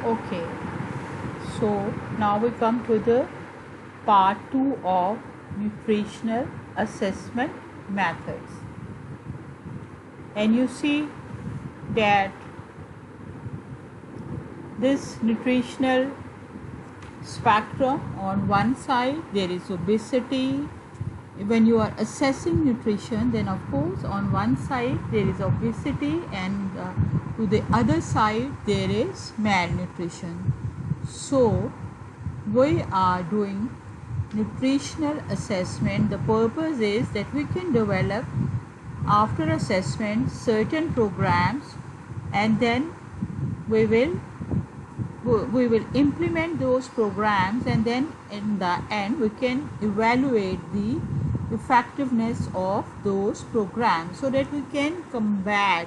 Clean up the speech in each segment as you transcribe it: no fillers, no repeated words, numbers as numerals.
Okay, so now we come to the part 2 of nutritional assessment methods, and you see that this nutritional spectrum, on one side there is obesity. When you are assessing nutrition, then of course on one side there is obesity, and to the other side there is malnutrition. So we are doing nutritional assessment. The purpose is that we can develop after assessment certain programs, and then we will implement those programs, and then in the end we can evaluate the effectiveness of those programs so that we can combat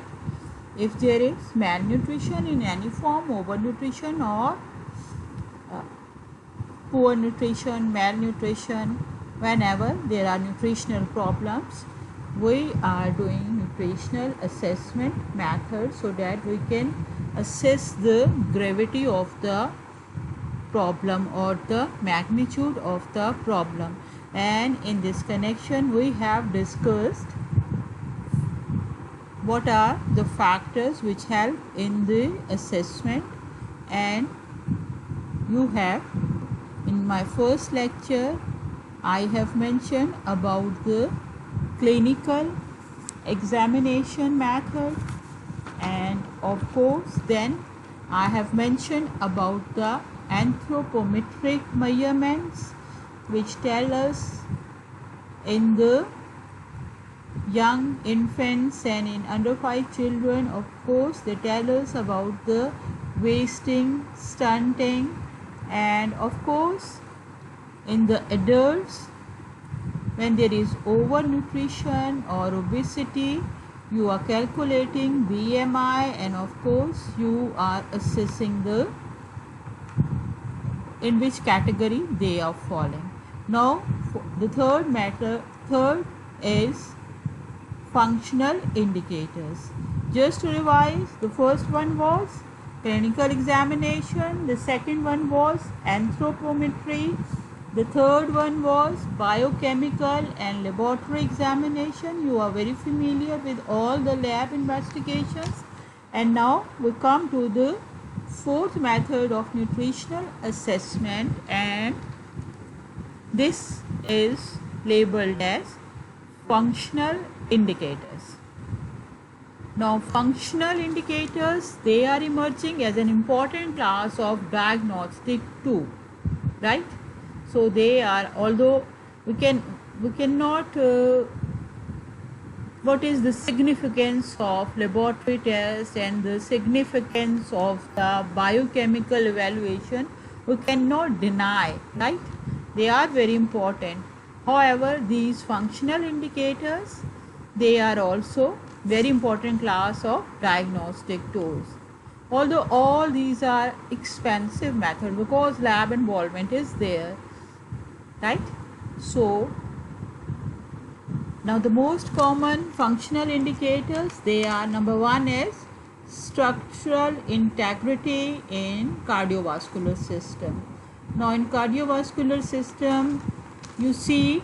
if there is malnutrition in any form, overnutrition or poor nutrition, malnutrition. Whenever there are nutritional problems, we are doing nutritional assessment methods so that we can assess the gravity of the problem or the magnitude of the problem. And in this connection we have discussed what are the factors which help in the assessment, and you have, in my first lecture I have mentioned about the clinical examination method, and of course then I have mentioned about the anthropometric measurements which tell us in the young infants and in under 5 children. Of course they tell us about the wasting, stunting, and of course in the adults when there is overnutrition or obesity, you are calculating BMI, and of course you are assessing the in which category they are falling. Now the third is functional indicators. Just to revise, the first one was clinical examination, the second one was anthropometry, the third one was biochemical and laboratory examination. You are very familiar with all the lab investigations. And now we come to the fourth method of nutritional assessment, and this is labeled as functional indicators. Now functional indicators, they are emerging as an important class of diagnostic tool, right? So they are, although we cannot what is the significance of laboratory tests and the significance of the biochemical evaluation, we cannot deny, right? They are very important. However, these functional indicators, they are also very important class of diagnostic tools. Although all these are expensive methods because lab involvement is there, right? So now the most common functional indicators, they are, number one is structural integrity in cardiovascular system. Now in cardiovascular system, you see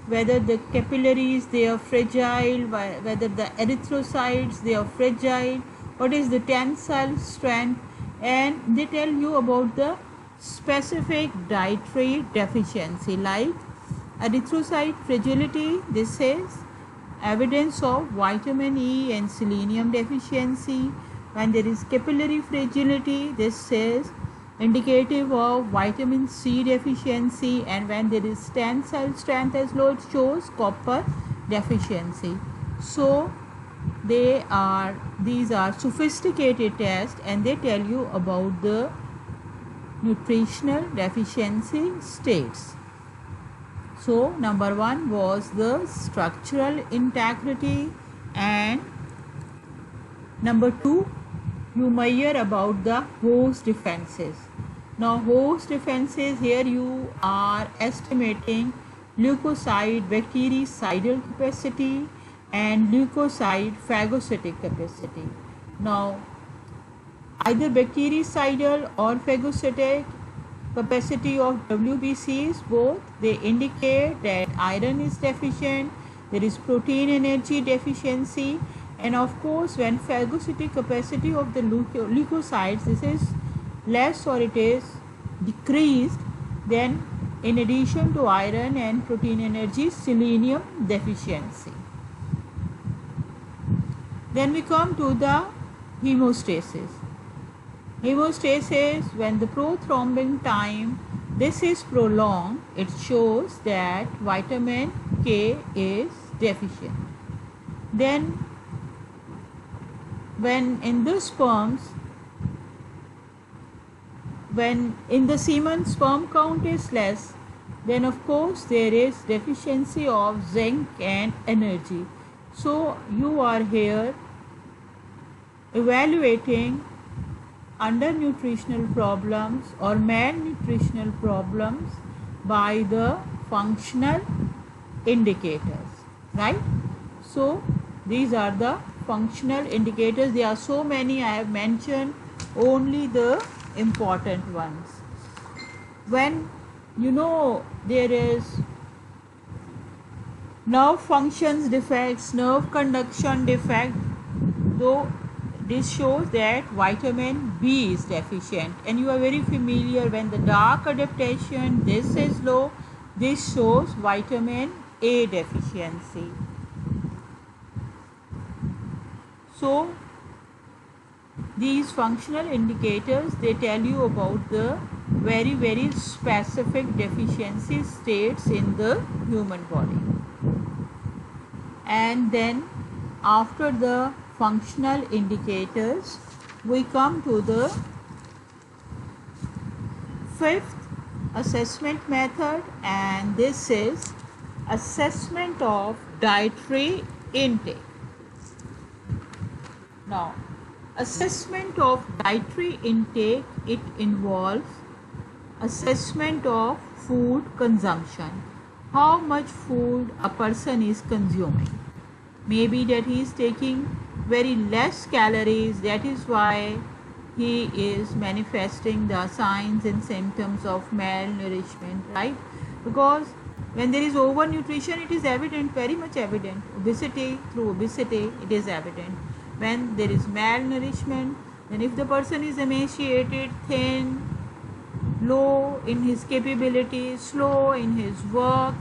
whether the capillaries, they are fragile, whether the erythrocytes, they are fragile, what is the tensile strength, and they tell you about the specific dietary deficiency like erythrocyte fragility. This is evidence of vitamin E and selenium deficiency. When there is capillary fragility, this is indicative of vitamin C deficiency, and when there is tensile strength, as low, it shows copper deficiency. So these are sophisticated tests, and they tell you about the nutritional deficiency states. So number one was the structural integrity, and number two, you measure about the host defenses. Now host defenses, here you are estimating leukocyte bactericidal capacity and leukocyte phagocytic capacity. Now either bactericidal or phagocytic capacity of WBCs, both they indicate that iron is deficient, there is protein energy deficiency, and of course when phagocytic capacity of the leukocytes this is less or it is decreased, then in addition to iron and protein energy, selenium deficiency. Then we come to the hemostasis. Hemostasis, when the prothrombin time this is prolonged, it shows that vitamin K is deficient. Then when in the sperms, when in the semen sperm count is less, then of course there is deficiency of zinc and energy. So you are here evaluating undernutritional problems or malnutritional problems by the functional indicators, right? So these are the functional indicators. There are so many, I have mentioned only the important ones. When there is nerve functions defects, nerve conduction defect, though this shows that vitamin B is deficient, and you are very familiar when the dark adaptation this is low, this shows vitamin A deficiency. So these functional indicators, they tell you about the very specific deficiency states in the human body. And then after the functional indicators, we come to the fifth assessment method, and this is assessment of dietary intake. Now, assessment of dietary intake, it involves assessment of food consumption. How much food a person is consuming. Maybe that he is taking very less calories, that is why he is manifesting the signs and symptoms of malnourishment, right? Because when there is overnutrition, it is evident, very much evident. Obesity, through obesity, it is evident. When there is malnourishment, then if the person is emaciated, thin, low in his capabilities, slow in his work,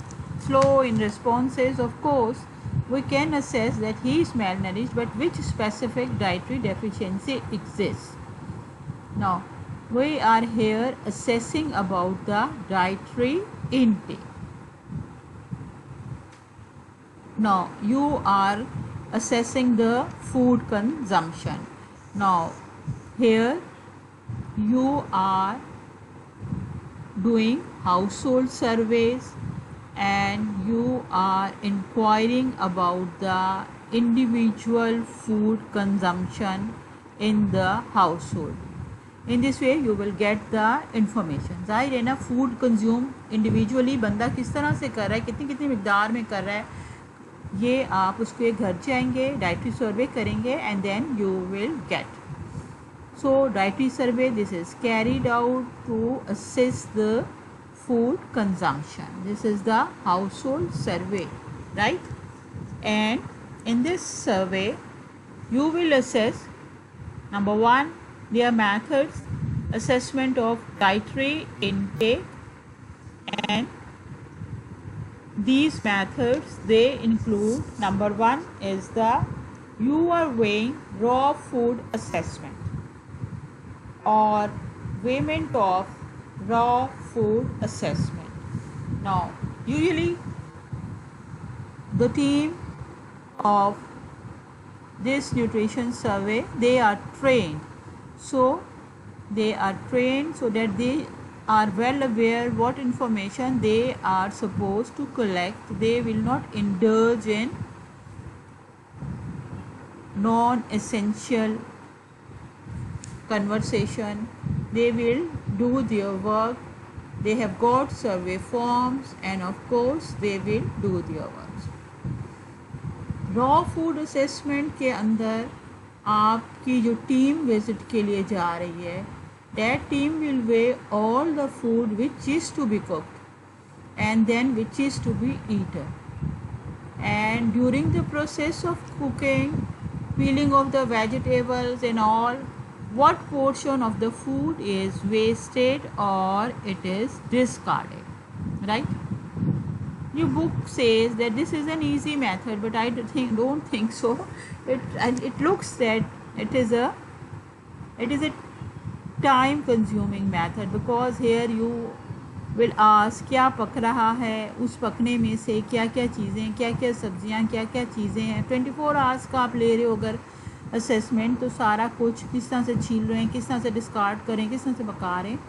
slow in responses, of course, we can assess that he is malnourished, but which specific dietary deficiency exists. Now, we are here assessing about the dietary intake. Now, you are assessing the food consumption. Now, here you are doing household surveys and you are inquiring about the individual food consumption in the household. In this way you will get the information. जाहिर है ना, food consume individually बंदा किस तरह से कर रहा है, कितनी कितनी मिकदार में कर रहा है, ये आप उसके घर जाएंगे, डाइटरी सर्वे करेंगे and then you will get. So dietary survey, this is carried out to assess the food consumption. This is the household survey, right? And in this survey you will assess, number one, their methods, assessment of dietary intake, and these methods, they include, number one is the you are weighing raw food assessment or weighment of raw food assessment. Now, usually the team of this nutrition survey, they are trained. So they are trained so that they are well aware what information they are supposed to collect. They will not indulge in non-essential conversation. They will do their work. They have got survey forms and of course they will do their work. Raw food assessment के अंदर आपकी जो team visit के लिए जा रही है, that team will weigh all the food which is to be cooked and then which is to be eaten. And during the process of cooking, peeling of the vegetables and all, what portion of the food is wasted or it is discarded, right? Your book says that this is an easy method, but I don't think so. It looks that it is a time consuming method, because here you will ask क्या पक रहा है, उस पकने में से क्या क्या चीज़ें, क्या क्या सब्जियां, क्या क्या चीज़ें हैं. 24 आवर्स का आप ले रहे हो अगर असेसमेंट, तो सारा कुछ किस तरह से छील रहे हैं, किस तरह से डिस्कार्ड करें, किस तरह से पका रहे हैं.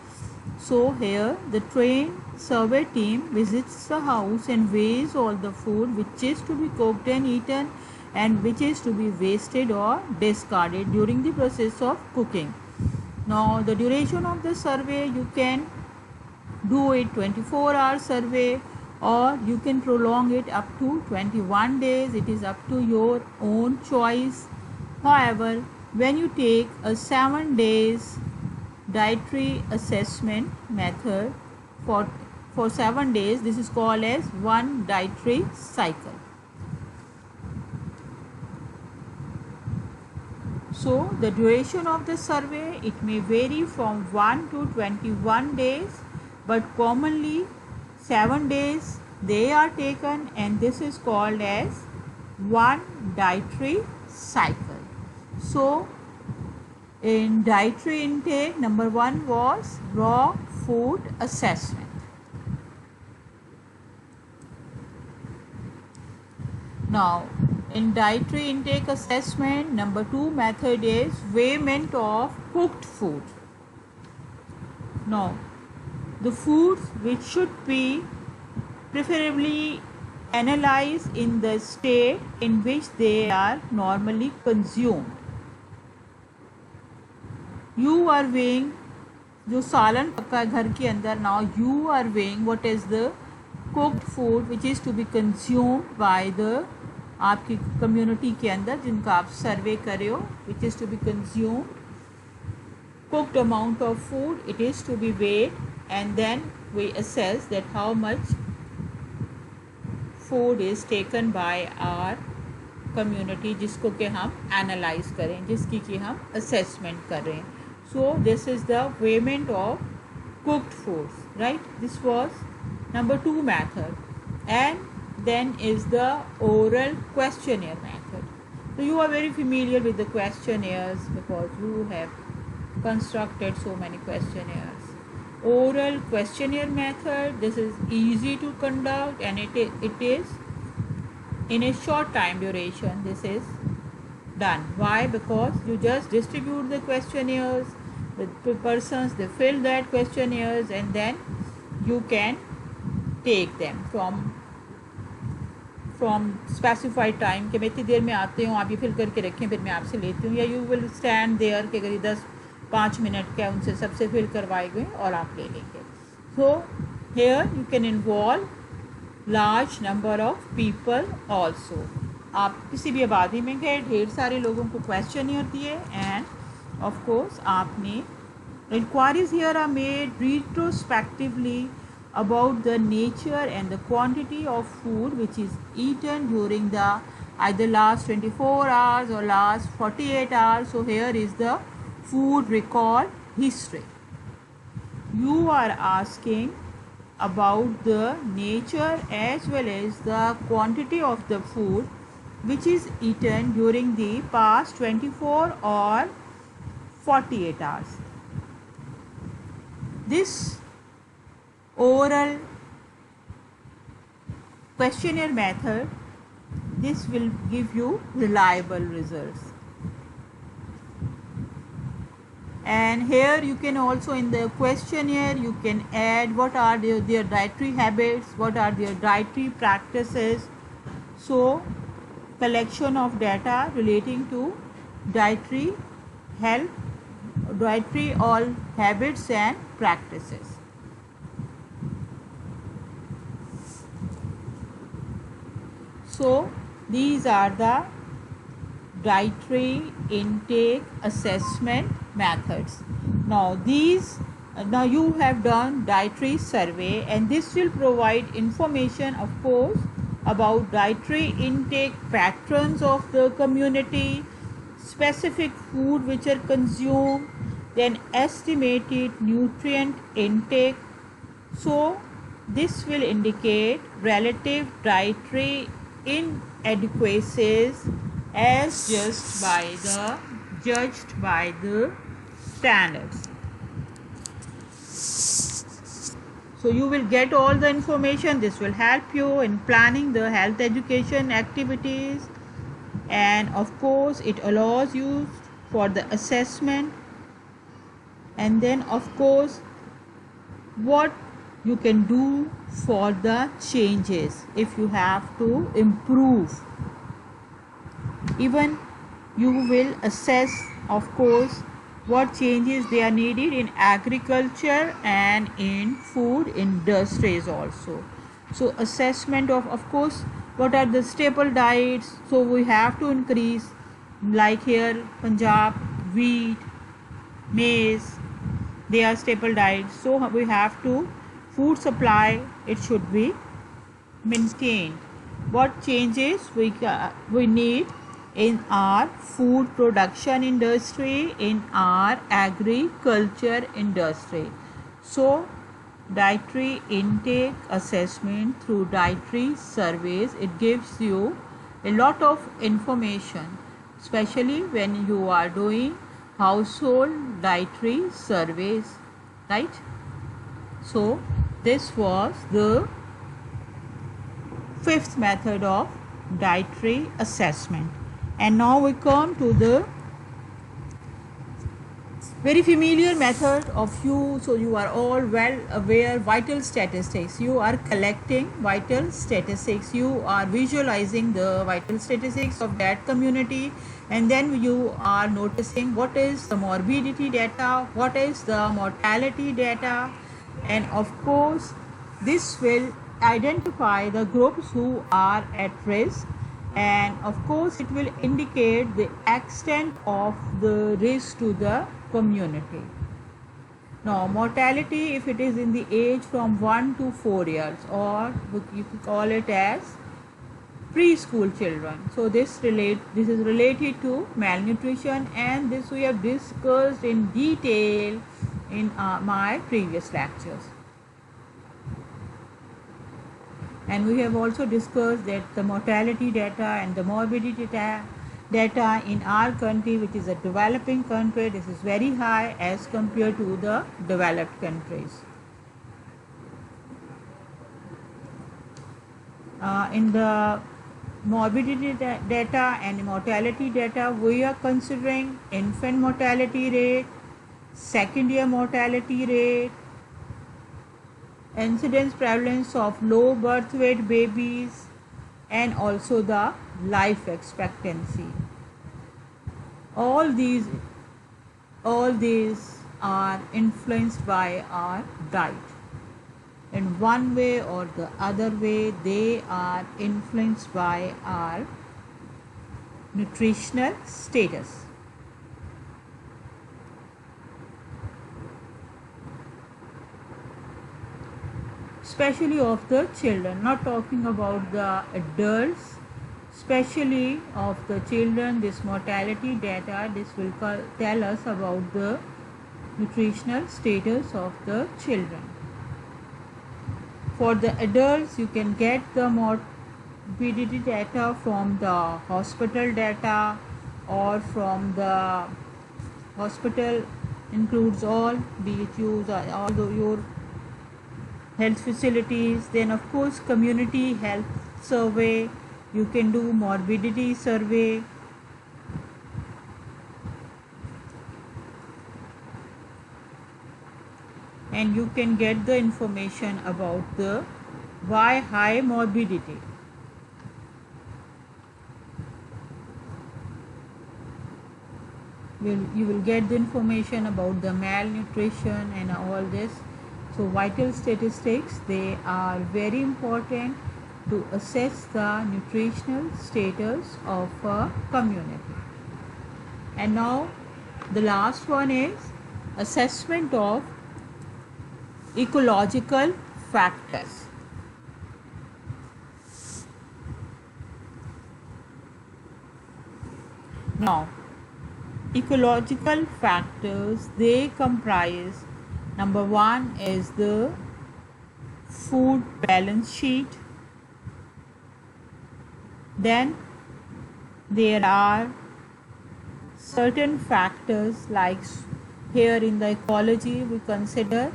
So here the trained survey team visits the house and weighs all the food which is to be cooked and eaten and which is to be wasted or discarded during the process of cooking. Now the duration of the survey, you can do it 24-hour survey or you can prolong it up to 21 days. It is up to your own choice. However, when you take a 7 days dietary assessment method for 7 days, this is called as one dietary cycle. So the duration of the survey, it may vary from 1 to 21 days, but commonly 7 days they are taken, and this is called as one dietary cycle. So in dietary intake, number 1 was raw food assessment. Now in dietary intake assessment, number 2 method is weighment of cooked food. Now the foods which should be preferably analyzed in the state in which they are normally consumed. You are weighing जो सालन पका है घर के अंदर. Now you are weighing what is the cooked food which is to be consumed by the आपकी community के अंदर जिनका आप सर्वे कर रहे हो, which is to be consumed. Cooked amount of food, it is to be weighed, and then we assess that how much food is taken by our community जिसको कि हम analyze करें, जिसकी कि हम assessment कर रहे हैं. So this is the weighment of cooked foods, right? This was number 2 method. And then is the oral questionnaire method. So you are very familiar with the questionnaires because you have constructed so many questionnaires. Oral questionnaire method, this is easy to conduct and it is in a short time duration. This is done. Why? Because you just distribute the questionnaires, the persons, they fill that questionnaires, and then you can take them from specified time कि मैं इतनी देर में आती हूँ, आप ये fill करके रखें, फिर मैं आपसे लेती हूँ. या यू विल स्टैंड देयर कि अगर 10-5 मिनट क्या उनसे सबसे फिल करवाए गए और आप ले लेंगे. So here you can involve large number of people also. आप किसी भी आबादी में गए, ढेर सारे लोगों को क्वेश्चनियर दिए, एंड ऑफ कोर्स आपने inquiries here are made retrospectively about the nature and the quantity of food which is eaten during the either last 24 hours or last 48 hours. So here is the food record history. You are asking about the nature as well as the quantity of the food which is eaten during the past 24 or 48 hours. This oral questionnaire method, this will give you reliable results. And here you can also, in the questionnaire, you can add what are their dietary habits, what are their dietary practices. So collection of data relating to dietary health, dietary all habits and practices. So these are the dietary intake assessment methods. Now you have done dietary survey, and this will provide information, of course, about dietary intake patterns of the community, specific food which are consumed, then estimated nutrient intake. So this will indicate relative dietary inadequacies as judged by the standards. So you will get all the information. This will help you in planning the health education activities, and of course it allows you for the assessment, and then of course what you can do for the changes if you have to improve. Even you will assess, of course, what changes they are needed in agriculture and in food industries also. So assessment of course, what are the staple diets. So we have to increase, like here Punjab, wheat, maize, they are staple diets. So we have to, food supply, it should be maintained. What changes we need in our food production industry, in our agriculture industry. So dietary intake assessment through dietary surveys, it gives you a lot of information, especially when you are doing household dietary surveys, right? So this was the fifth method of dietary assessment. And now we come to the very familiar method of you. So you are all well aware, vital statistics. You are collecting vital statistics. You are visualizing the vital statistics of that community, and then you are noticing what is the morbidity data, what is the mortality data, and of course this will identify the groups who are at risk, and of course it will indicate the extent of the risk to the community. Now mortality, if it is in the age from 1 to 4 years, or you can call it as preschool children. So this is related to malnutrition, and this we have discussed in detail in my previous lectures. And we have also discussed that the mortality data and the morbidity data in our country, which is a developing country, this is very high as compared to the developed countries. In the morbidity data and mortality data, we are considering infant mortality rate, second year mortality rate, incidence prevalence of low birth weight babies, and also the life expectancy. All these are influenced by our diet. In one way or the other way, they are influenced by our nutritional status. Especially of the children, not talking about the adults, especially of the children, this mortality data, this will tell us about the nutritional status of the children. For the adults, you can get the morbidity data from the hospital data, or from the hospital includes all BHUs, all your health facilities. Then of course community health survey, you can do morbidity survey. And you can get the information about the why high morbidity. You will get the information about the malnutrition and all this. So vital statistics, they are very important to assess the nutritional status of a community. And now the last one is assessment of ecological factors. Now, ecological factors, they comprise, number one is the food balance sheet. Then there are certain factors like here in the ecology we consider,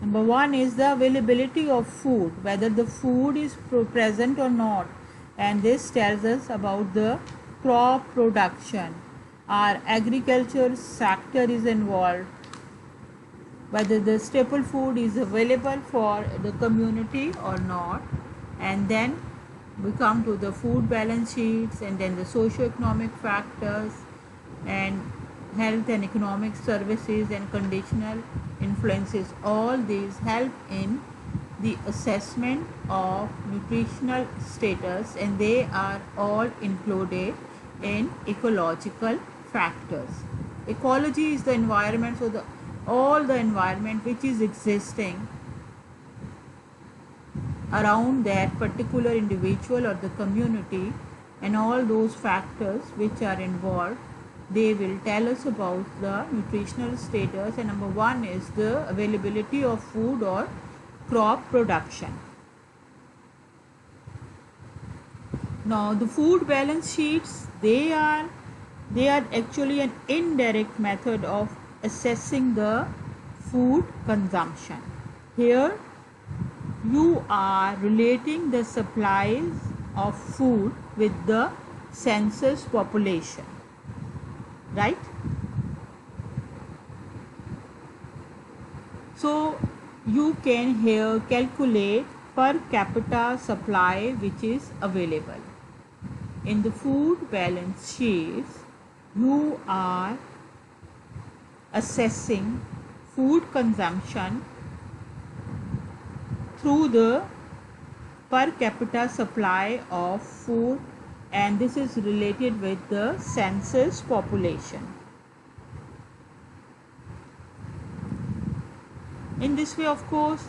number one is the availability of food, whether the food is present or not, and this tells us about the crop production. Our agriculture sector is involved, whether the staple food is available for the community or not. And then we come to the food balance sheets, and then the socio-economic factors, and health and economic services and conditional influences. All these help in the assessment of nutritional status, and they are all included in ecological factors. Ecology is the environment, so all the environment which is existing around that particular individual or the community, and all those factors which are involved, they will tell us about the nutritional status. And number one is the availability of food or crop production. Now the food balance sheets, they are actually an indirect method of assessing the food consumption. Here you are relating the supplies of food with the census population, right? So you can here calculate per capita supply which is available. In the food balance sheets, you are assessing food consumption through the per capita supply of food, and this is related with the census population. In this way, of course,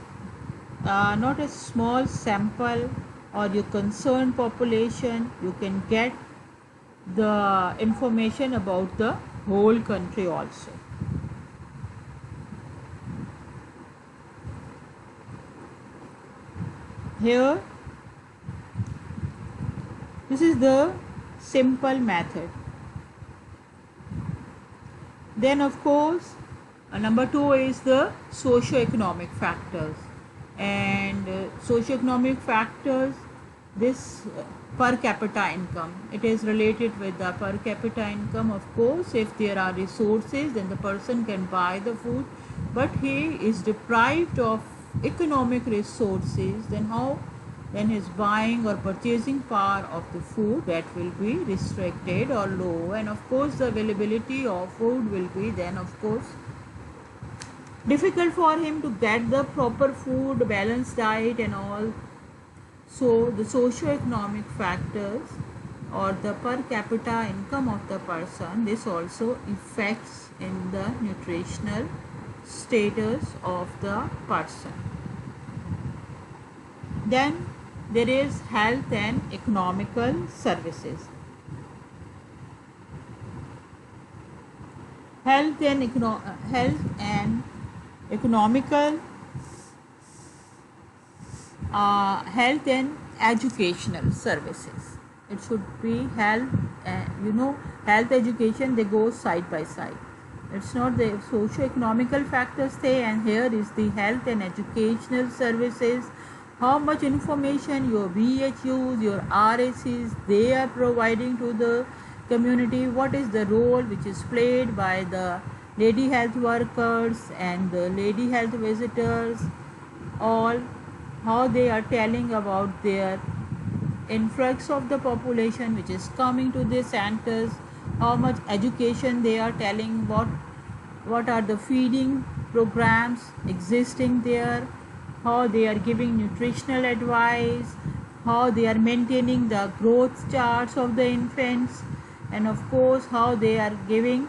not a small sample or your concerned population, you can get the information about the whole country also. Here, this is the simple method. Then of course, number two is the socio-economic factors. And socio-economic factors, this per capita income, it is related with the per capita income. Of course, if there are resources, then the person can buy the food, but he is deprived of economic resources, then his buying or purchasing power of the food, that will be restricted or low. And of course the availability of food will be then of course difficult for him to get the proper food, balanced diet and all. So the socio-economic factors or the per capita income of the person, this also affects in the nutritional status of the person. Then there is health and economical services. Health and economical, health and educational services. It should be health, health, education, they go side by side. It's not the socio-economical factors stay, and here is the health and educational services. How much information your VHUs, your RACs, they are providing to the community. What is the role which is played by the lady health workers and the lady health visitors, all how they are telling about their influx of the population which is coming to the centers, how much education they are telling, what are the feeding programs existing there, how they are giving nutritional advice, how they are maintaining the growth charts of the infants, and of course how they are giving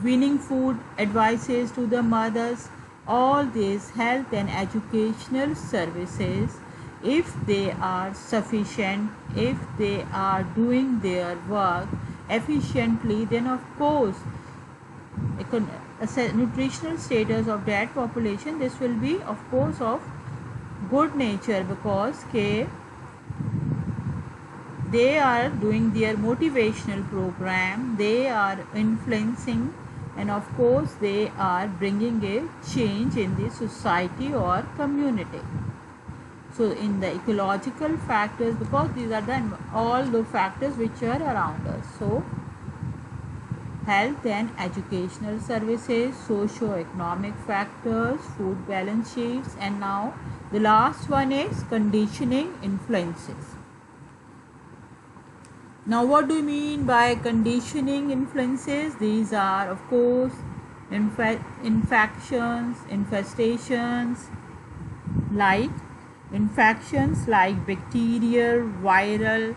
winning food advices to the mothers. All these health and educational services, if they are sufficient, if they are doing their work efficiently, then of course nutritional status of that population, this will be of course of good nature, because they are doing their motivational program, they are influencing, and of course they are bringing a change in the society or community. So in the ecological factors, because these are all the factors which are around us. So health and educational services, socio-economic factors, food balance sheets, and now the last one is conditioning influences. Now what do you mean by conditioning influences? These are of course infections like bacterial, viral,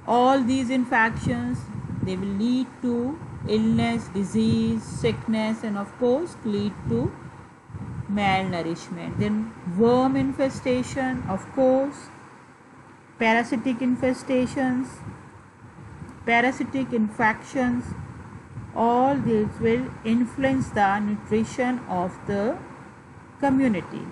all these infections, they will lead to illness, disease, sickness, and of course lead to malnourishment. Then worm infestation, of course, parasitic infestations, parasitic infections, all these will influence the nutrition of the community.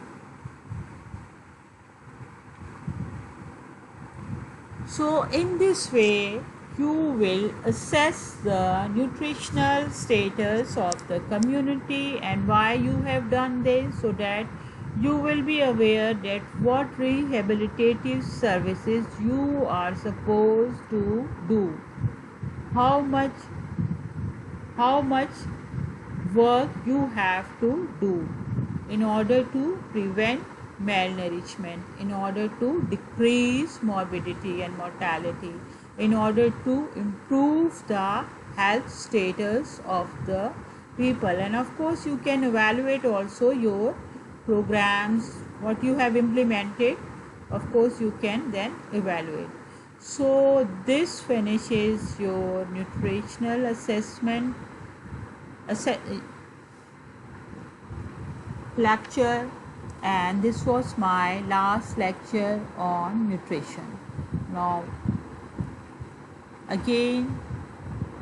So in this way you will assess the nutritional status of the community and why you have done this, so that you will be aware that what rehabilitative services you are supposed to do, how much work you have to do in order to prevent malnourishment, in order to decrease morbidity and mortality, in order to improve the health status of the people. And of course you can evaluate also your programs, what you have implemented, of course you can then evaluate. So this finishes your nutritional assessment lecture, and this was my last lecture on nutrition. Now again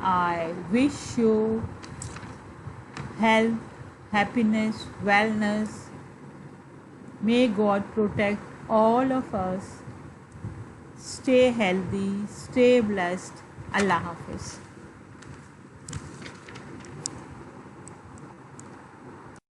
I wish you health, happiness, wellness. May God protect all of us. Stay healthy, stay blessed. Allah Hafiz.